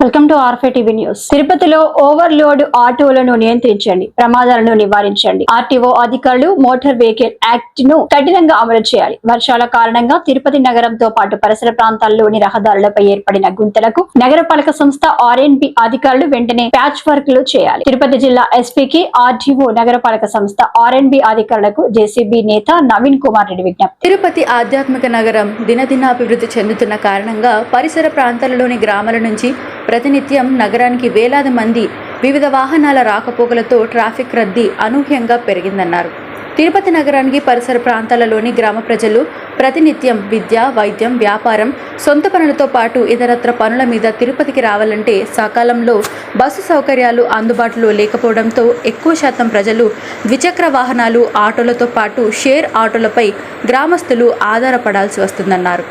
Welcome to ఆర్ఫే TV news. తిరుపతిలో overload ఆటోలను నియంత్రించండి, ప్రమాదాలను నివారించండి. ఆర్టీఓ అధికారులు మోటార్ వెహికల్ యాక్ట్ ను కఠినంగా అమలు చేయాలి. వర్షాల కారణంగా తిరుపతి నగరంతో పాటు పరిసర ప్రాంతాల్లోని రహదారులపై ఏర్పడిన గుంతలకు నగరపాలక సంస్థ ఆర్ఎన్బి అధికారులు వెంటనే ప్యాచ్ వర్క్ లు చేయాలి. తిరుపతి జిల్లా ఎస్పీకి ఆర్టీఓ నగరపాలక సంస్థ ఆర్ఎన్బి అధికారులకు జేసీబీ నేత నవీన్ కుమార్ రెడ్డి విజ్ఞప్తి. తిరుపతి ఆధ్యాత్మిక నగరం దినదినాభివృద్ధి చెందుతున్న కారణంగా పరిసర ప్రాంతాలలోని గ్రామాల నుంచి ప్రతినిత్యం నగరానికి వేలాది మంది వివిధ వాహనాల రాకపోకలతో ట్రాఫిక్ రద్దీ అనూహ్యంగా పెరిగిందన్నారు. తిరుపతి నగరానికి పరిసర ప్రాంతాలలోని గ్రామ ప్రజలు ప్రతినిత్యం విద్య, వైద్యం, వ్యాపారం, సొంత పనులతో పాటు ఇతరత్ర పనుల మీద తిరుపతికి రావాలంటే సకాలంలో బస్సు సౌకర్యాలు అందుబాటులో లేకపోవడంతో ఎక్కువ శాతం ప్రజలు ద్విచక్ర వాహనాలు, ఆటోలతో పాటు షేర్ ఆటోలపై గ్రామస్తులు ఆధారపడాల్సి వస్తుందన్నారు.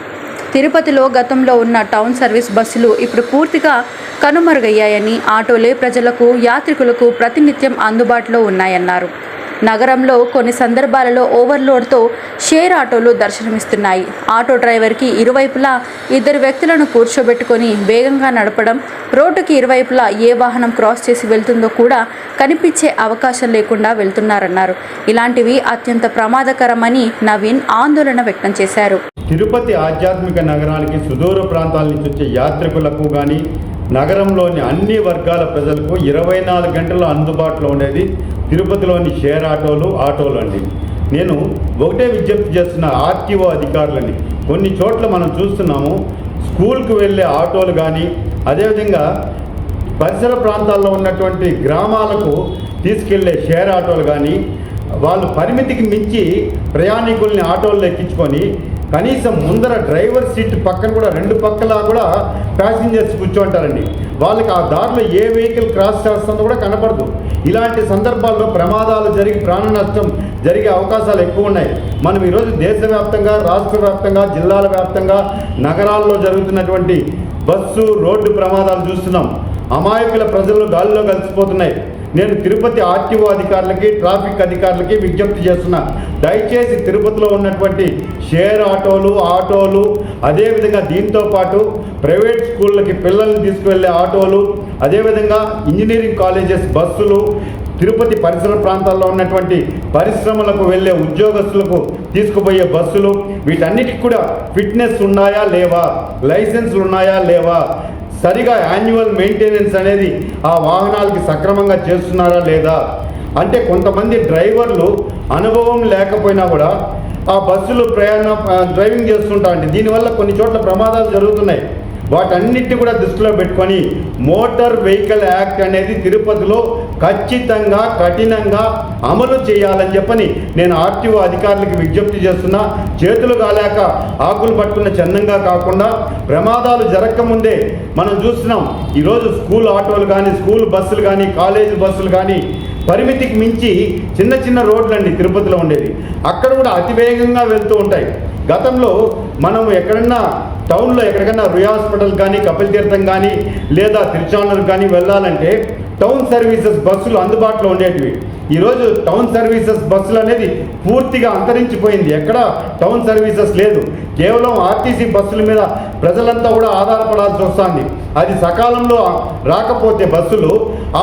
తిరుపతిలో గతంలో ఉన్న టౌన్ సర్వీస్ బస్సులు ఇప్పుడు పూర్తిగా కనుమరుగయ్యాయని, ఆటోలే ప్రజలకు, యాత్రికులకు ప్రతినిత్యం అందుబాటులో ఉన్నాయన్నారు. నగరంలో కొన్ని సందర్భాలలో ఓవర్లోడ్తో షేర్ ఆటోలు దర్శనమిస్తున్నాయి. ఆటో డ్రైవర్కి ఇరువైపులా ఇద్దరు వ్యక్తులను కూర్చోబెట్టుకొని వేగంగా నడపడం, రోడ్డుకి ఇరువైపులా ఏ వాహనం క్రాస్ చేసి వెళ్తుందో కూడా కనిపించే అవకాశం లేకుండా వెళ్తున్నారన్నారు. ఇలాంటివి అత్యంత ప్రమాదకరమని నవీన్ ఆందోళన వ్యక్తం చేశారు. తిరుపతి ఆధ్యాత్మిక నగరానికి సుదూర ప్రాంతాల నుంచి వచ్చే యాత్రికులకు కానీ నగరంలోని అన్ని వర్గాల ప్రజలకు 24 గంటలు అందుబాటులో ఉండేది తిరుపతిలోని షేర్ ఆటోలు అండి. నేను ఒకటే విజ్ఞప్తి చేస్తున్న ఆర్టీఓ అధికారులని, కొన్ని చోట్ల మనం చూస్తున్నాము స్కూల్కి వెళ్ళే ఆటోలు కానీ, అదేవిధంగా పరిసర ప్రాంతాల్లో ఉన్నటువంటి గ్రామాలకు తీసుకెళ్లే షేర్ ఆటోలు కానీ వాళ్ళు పరిమితికి మించి ప్రయాణికుల్ని ఆటోల్లో ఎక్కించుకొని కనీసం ముందర డ్రైవర్ సీట్ పక్కన కూడా 2 పక్కలా కూడా ప్యాసింజర్స్ కూర్చోంటారండి. వాళ్ళకి ఆ దారిలో ఏ వెహికల్ క్రాస్ చేస్తుందో కూడా కనపడదు. ఇలాంటి సందర్భాల్లో ప్రమాదాలు జరిగి ప్రాణ నష్టం జరిగే అవకాశాలు ఎక్కువ ఉన్నాయి. మనం ఈరోజు దేశవ్యాప్తంగా, రాష్ట్ర వ్యాప్తంగా, జిల్లాల వ్యాప్తంగా నగరాల్లో జరుగుతున్నటువంటి బస్సు రోడ్డు ప్రమాదాలు చూస్తున్నాం. అమాయకుల ప్రజలు గాలిలో కలిసిపోతున్నాయి. నేను తిరుపతి ఆర్టీఓ అధికారులకి, ట్రాఫిక్ అధికారులకి విజ్ఞప్తి చేస్తున్నా, దయచేసి తిరుపతిలో ఉన్నటువంటి షేర్ ఆటోలు అదేవిధంగా దీంతో పాటు ప్రైవేట్ స్కూళ్ళకి పిల్లల్ని తీసుకువెళ్ళే ఆటోలు, అదేవిధంగా ఇంజనీరింగ్ కాలేజెస్ బస్సులు, తిరుపతి పరిసర ప్రాంతాల్లో ఉన్నటువంటి పరిశ్రమలకు వెళ్ళే ఉద్యోగస్తులకు తీసుకుపోయే బస్సులు, వీటన్నిటికి కూడా ఫిట్నెస్ ఉన్నాయా లేవా, లైసెన్సులు ఉన్నాయా లేవా, సరిగా యాన్యువల్ మెయింటెనెన్స్ అనేది ఆ వాహనాలకి సక్రమంగా చేస్తున్నారా లేదా, అంటే కొంతమంది డ్రైవర్లు అనుభవం లేకపోయినా కూడా ఆ బస్సులు డ్రైవింగ్ చేస్తుంటారండి. దీనివల్ల కొన్ని చోట్ల ప్రమాదాలు జరుగుతున్నాయి. వాటన్నిటిని కూడా దృష్టిలో పెట్టుకొని మోటార్ వెహికల్ యాక్ట్ అనేది తిరుపతిలో ఖచ్చితంగా కఠినంగా అమలు చేయాలని చెప్పని నేను ఆర్టీఓ అధికారులకు విజ్ఞప్తి చేస్తున్నా. చేతులు కాలేక ఆకులు పట్టుకున్న చందంగా కాకుండా ప్రమాదాలు జరగకముందే మనం చూస్తున్నాం. ఈరోజు స్కూల్ ఆటోలు కానీ, స్కూల్ బస్సులు కానీ, కాలేజీ బస్సులు కానీ పరిమితికి మించి చిన్న రోడ్లండి తిరుపతిలో ఉండేది. అక్కడ కూడా అతివేగంగా వెళ్తూ ఉంటాయి. గతంలో మనం ఎక్కడన్నా టౌన్లో ఎక్కడికన్నా రుయ్ హాస్పిటల్ కానీ, కపిల్ తీర్థం కానీ, లేదా తిరుచానూరు కానీ వెళ్ళాలంటే టౌన్ సర్వీసెస్ బస్సులు అందుబాటులో ఉండేటివి. ఈరోజు టౌన్ సర్వీసెస్ బస్సులు అనేది పూర్తిగా అంతరించిపోయింది. ఎక్కడ టౌన్ సర్వీసెస్ లేదు. కేవలం ఆర్టీసీ బస్సుల మీద ప్రజలంతా కూడా ఆధారపడాల్సి వస్తుంది. అది సకాలంలో రాకపోతే బస్సులు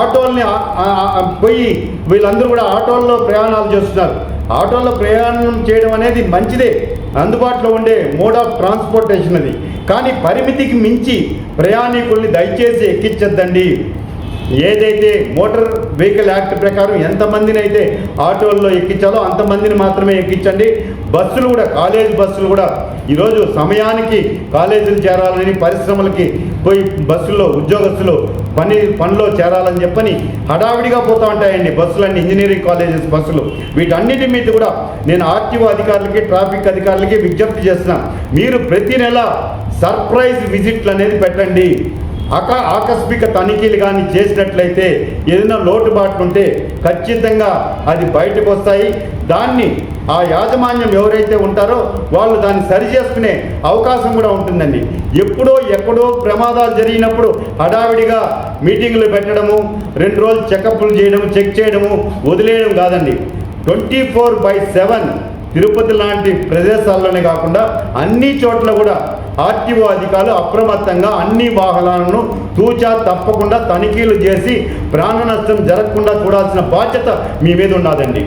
ఆటోల్ని పోయి వీళ్ళందరూ కూడా ఆటోల్లో ప్రయాణాలు చేస్తున్నారు. ఆటోలో ప్రయాణం చేయడం అనేది మంచిదే, అందుబాటులో ఉండే మోడ్ ఆఫ్ ట్రాన్స్పోర్టేషన్ అది. కానీ పరిమితికి మించి ప్రయాణికుల్ని దయచేసి ఎక్కించద్దండి. ఏదైతే మోటార్ వెహికల్ యాక్ట్ ప్రకారం ఎంతమందిని అయితే ఆటోల్లో ఎక్కించాలో అంతమందిని మాత్రమే ఎక్కించండి. బస్సులు కూడా, కాలేజ్ బస్సులు కూడా ఈరోజు సమయానికి కాలేజీలు చేరాలని, పరిశ్రమలకి పోయి బస్సుల్లో ఉద్యోగస్తులు పనిలో చేరాలని చెప్పని హడావిడిగా పోతూ ఉంటాయండి బస్సులన్నీ, ఇంజనీరింగ్ కాలేజెస్ బస్సులు. వీటన్నిటి మీద కూడా నేను ఆర్టీఓ అధికారులకి, ట్రాఫిక్ అధికారులకి విజ్ఞప్తి చేస్తున్నాను. మీరు ప్రతి నెల సర్ప్రైజ్ విజిట్లు అనేది పెట్టండి. ఆకస్మిక తనిఖీలు కానీ చేసినట్లయితే ఏదైనా లోటుబాట్లు ఉంటే ఖచ్చితంగా అది బయటకు వస్తాయి. దాన్ని ఆ యాజమాన్యం ఎవరైతే ఉంటారో వాళ్ళు దాన్ని సరి చేసుకునే అవకాశం కూడా ఉంటుందండి. ఎక్కడో ప్రమాదాలు జరిగినప్పుడు హడావిడిగా మీటింగులు పెట్టడము, 2 రోజులు చెకప్లు చేయడము, చెక్ చేయడము, వదిలేయడం కాదండి. 24/7 తిరుపతి లాంటి ప్రదేశాల్లోనే కాకుండా అన్ని చోట్ల కూడా ఆర్టీఓ అధికారులు అప్రమత్తంగా అన్ని వాహనాలను తూచా తప్పకుండా తనిఖీలు చేసి ప్రాణ నష్టం జరగకుండా చూడాల్సిన బాధ్యత మీ మీద ఉన్నదండి.